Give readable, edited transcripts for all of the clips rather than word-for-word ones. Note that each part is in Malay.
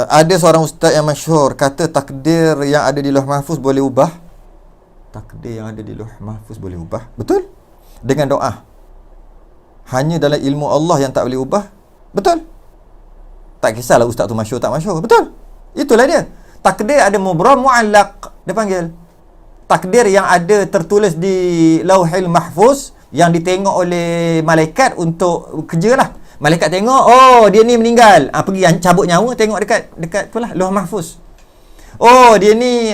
Ada seorang ustaz yang masyhur kata takdir yang ada di Lauh Mahfuz boleh ubah. Takdir yang ada di Lauh Mahfuz boleh ubah. Betul? Dengan doa. Hanya dalam ilmu Allah yang tak boleh ubah. Betul? Tak kisahlah ustaz tu masyhur tak masyhur. Betul? Itulah dia. Takdir ada mubram mu'allaq, dia panggil. Takdir yang ada tertulis di Lauhil Mahfuz yang ditengok oleh malaikat untuk kerja lah. Malaikat tengok, oh dia ni meninggal, pergi cabut nyawa, tengok dekat tu lah, Lauh Mahfuz. Oh dia ni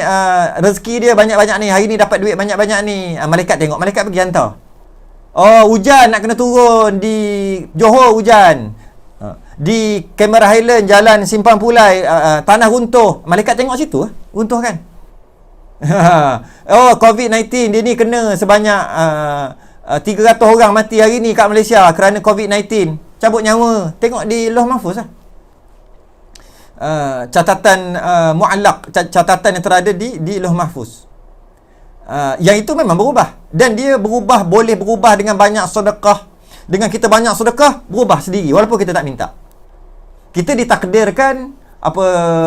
rezeki dia banyak-banyak ni, hari ni dapat duit banyak-banyak ni, malaikat tengok, malaikat pergi hantar. Oh hujan nak kena turun di Johor, hujan di Cameron Highland, jalan Simpang Pulai, tanah runtuh, malaikat tengok situ runtuh kan. Oh COVID-19 dia ni kena sebanyak 300 orang mati hari ni kat Malaysia kerana COVID-19, cabut nyawa, tengok di Lauh Mahfuz lah. Catatan mu'allaq, catatan yang terada di Lauh Mahfuz. Yang itu memang berubah, dan dia berubah, boleh berubah dengan banyak sedekah. Dengan kita banyak sedekah, berubah sendiri walaupun kita tak minta. Kita ditakdirkan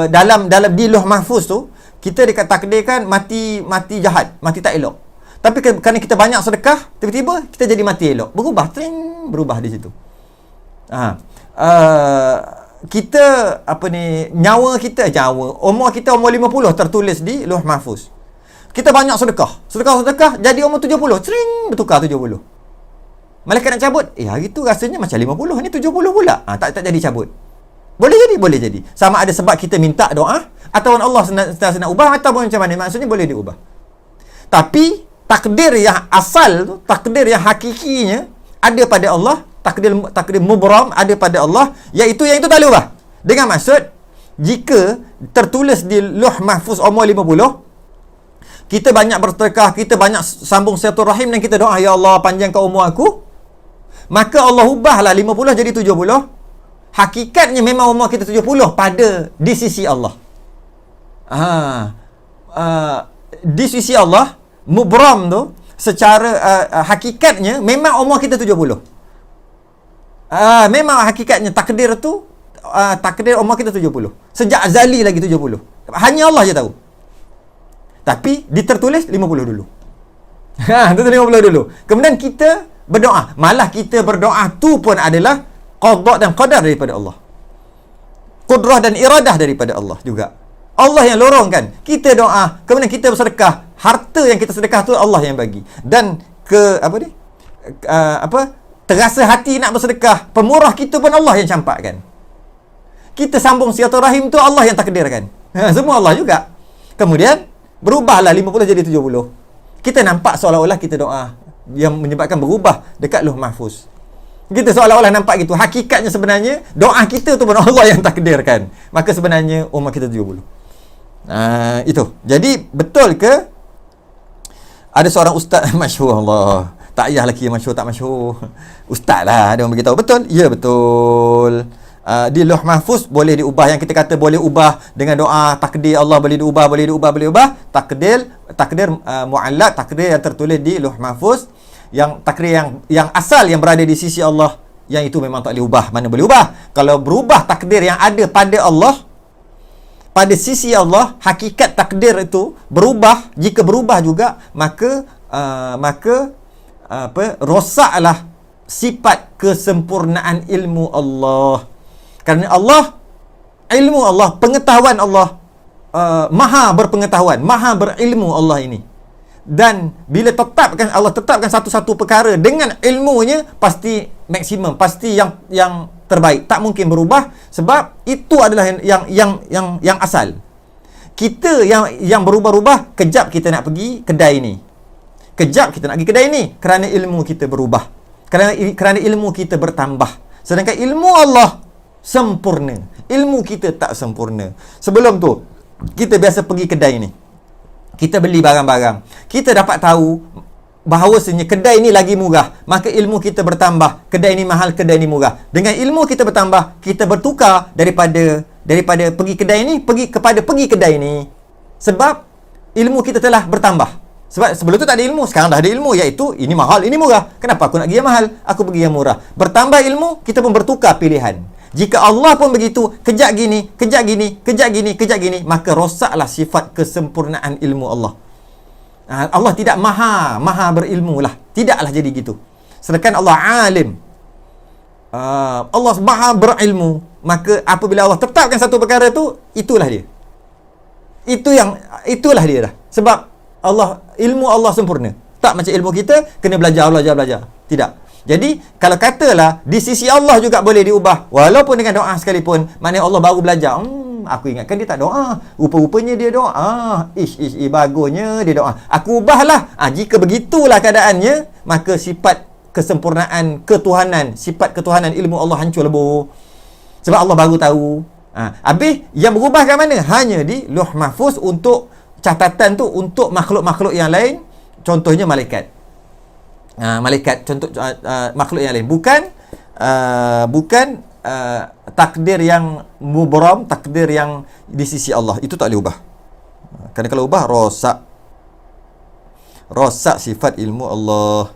dalam di Lauh Mahfuz tu, kita ditakdirkan mati jahat, mati tak elok. Tapi kerana kita banyak sedekah, tiba-tiba kita jadi mati elok. Berubah di situ. Kita nyawa umur kita umur 50 tertulis di Lauh Mahfuz. Kita banyak sedekah jadi umur 70, bertukar 70. Malaikat nak cabut, hari tu rasanya macam 50, ni 70 pula. Tak jadi cabut. Boleh jadi. Sama ada sebab kita minta doa, atau Allah senang ubah, ataupun macam mana, maksudnya boleh diubah. Tapi takdir yang asal tu, takdir yang hakikinya ada pada Allah, takdir mubram ada pada Allah, iaitu yang itu tak boleh ubah. Dengan maksud, jika tertulis di Lauh Mahfuz umur 50, kita banyak bersedekah, kita banyak sambung silaturahim, dan kita doa, ya Allah panjangkan umur aku, maka Allah ubahlah 50 jadi 70. Hakikatnya memang umur kita 70 di sisi Allah. Di sisi Allah, mubram tu secara hakikatnya memang umur kita 70. Memang hakikatnya takdir tu takdir umur kita 70. Sejak azali lagi 70. Hanya Allah je tahu. Tapi ditertulis 50 dulu. Tertulis 50 dulu. Kemudian kita berdoa. Malah kita berdoa tu pun adalah qada dan qadar daripada Allah. Qudrah dan iradah daripada Allah juga. Allah yang lorongkan. Kita doa, kemudian kita bersedekah. Harta yang kita sedekah tu Allah yang bagi. Dan terasa hati nak bersedekah, pemurah kita pun Allah yang campakkan. Kita sambung silaturahim tu Allah yang takdirkan. Semua Allah juga. Kemudian berubahlah 50 jadi 70. Kita nampak seolah-olah kita doa yang menyebabkan berubah dekat Lauh Mahfuz. Kita seolah-olah nampak gitu. Hakikatnya sebenarnya doa kita tu pun Allah yang takdirkan. Maka sebenarnya umur kita 70. Itu. Jadi betul ke ada seorang ustaz masyhur, Allah, tak payah lelaki yang masyhur tak masyhur, ustaz lah dia orang beritahu, betul? Ya betul. Di Lauh Mahfuz boleh diubah. Yang kita kata boleh ubah dengan doa, takdir Allah boleh diubah. Takdir mu'allaq, takdir yang tertulis di Lauh Mahfuz, yang takdir yang asal yang berada di sisi Allah, yang itu memang tak boleh ubah. Mana boleh ubah? Kalau berubah takdir yang ada pada Allah, pada sisi Allah, hakikat takdir itu berubah. Jika berubah juga, maka rosaklah sifat kesempurnaan ilmu Allah. Kerana Allah, ilmu Allah, pengetahuan Allah, maha berpengetahuan, maha berilmu Allah ini. Dan bila Allah tetapkan satu-satu perkara dengan ilmunya, pasti maksimum, pasti yang terbaik, tak mungkin berubah, sebab itu adalah yang asal. Kita yang berubah-ubah, kejap kita nak pergi kedai ni, kejap kita nak pergi kedai ni, kerana ilmu kita berubah, kerana ilmu kita bertambah. Sedangkan ilmu Allah sempurna, ilmu kita tak sempurna. Sebelum tu kita biasa pergi kedai ni, kita beli barang-barang, kita dapat tahu bahawasanya kedai ni lagi murah, maka ilmu kita bertambah. Kedai ni mahal, kedai ni murah. Dengan ilmu kita bertambah, kita bertukar daripada pergi kedai ni pergi kedai ni, sebab ilmu kita telah bertambah. Sebab sebelum tu tak ada ilmu, sekarang dah ada ilmu, iaitu ini mahal, ini murah. Kenapa aku nak pergi yang mahal? Aku pergi yang murah. Bertambah ilmu, kita pun bertukar pilihan. Jika Allah pun begitu, kejap gini, kejap gini, kejap gini, kejap gini, maka rosaklah sifat kesempurnaan ilmu Allah. Allah tidak maha berilmu lah. Tidaklah jadi gitu. Sedangkan Allah alim. Allah maha berilmu. Maka apabila Allah tetapkan satu perkara tu, itulah dia. Itulah dia dah. Sebab ilmu Allah sempurna. Tak macam ilmu kita, kena belajar. Tidak. Jadi, kalau katalah, di sisi Allah juga boleh diubah. Walaupun dengan doa sekalipun, maknanya Allah baru belajar. Aku ingatkan dia tak doa. Rupa-rupanya dia doa. Bagusnya dia doa. Aku ubahlah. Jika begitulah keadaannya, maka sifat kesempurnaan ketuhanan, sifat ketuhanan ilmu Allah hancur lebur. Sebab Allah baru tahu. Habis, yang berubah kat mana? Hanya di Lauh Mahfuz untuk catatan tu untuk makhluk-makhluk yang lain. Contohnya malaikat. Malaikat contoh makhluk yang lain, bukan takdir yang mubram, takdir yang di sisi Allah. Itu tak boleh ubah. Kerana kalau ubah rosak sifat ilmu Allah.